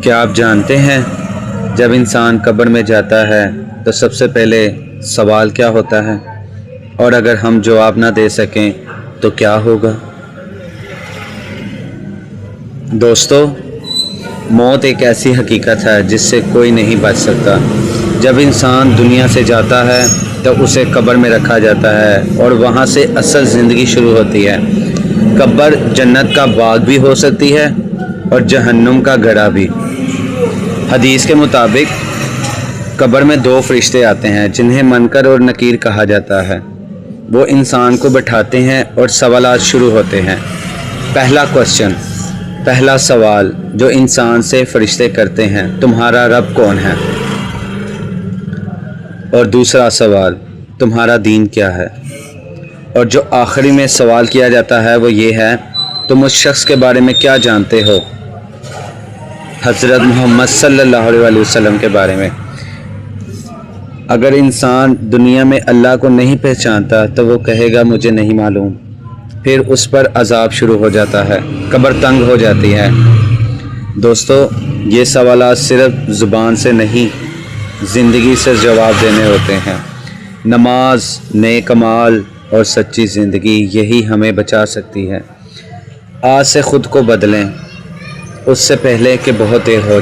کیا آپ جانتے ہیں جب انسان قبر میں جاتا ہے تو سب سے پہلے سوال کیا ہوتا ہے، اور اگر ہم جواب نہ دے سکیں تو کیا ہوگا؟ دوستو، موت ایک ایسی حقیقت ہے جس سے کوئی نہیں بچ سکتا۔ جب انسان دنیا سے جاتا ہے تو اسے قبر میں رکھا جاتا ہے اور وہاں سے اصل زندگی شروع ہوتی ہے۔ قبر جنت کا باغ بھی ہو سکتی ہے اور جہنم کا گڑھا بھی۔ حدیث کے مطابق قبر میں دو فرشتے آتے ہیں جنہیں منکر اور نکیر کہا جاتا ہے۔ وہ انسان کو بٹھاتے ہیں اور سوالات شروع ہوتے ہیں۔ پہلا سوال جو انسان سے فرشتے کرتے ہیں، تمہارا رب کون ہے؟ اور دوسرا سوال، تمہارا دین کیا ہے؟ اور جو آخری میں سوال کیا جاتا ہے وہ یہ ہے، تم اس شخص کے بارے میں کیا جانتے ہو؟ حضرت محمد صلی اللہ علیہ وسلم کے بارے میں۔ اگر انسان دنیا میں اللہ کو نہیں پہچانتا تو وہ کہے گا مجھے نہیں معلوم، پھر اس پر عذاب شروع ہو جاتا ہے، قبر تنگ ہو جاتی ہے۔ دوستو، یہ سوالات صرف زبان سے نہیں، زندگی سے جواب دینے ہوتے ہیں۔ نماز، نیک اعمال اور سچی زندگی، یہی ہمیں بچا سکتی ہے۔ آج سے خود کو بدلیں، اس سے پہلے کہ بہت دیر ہو جائے۔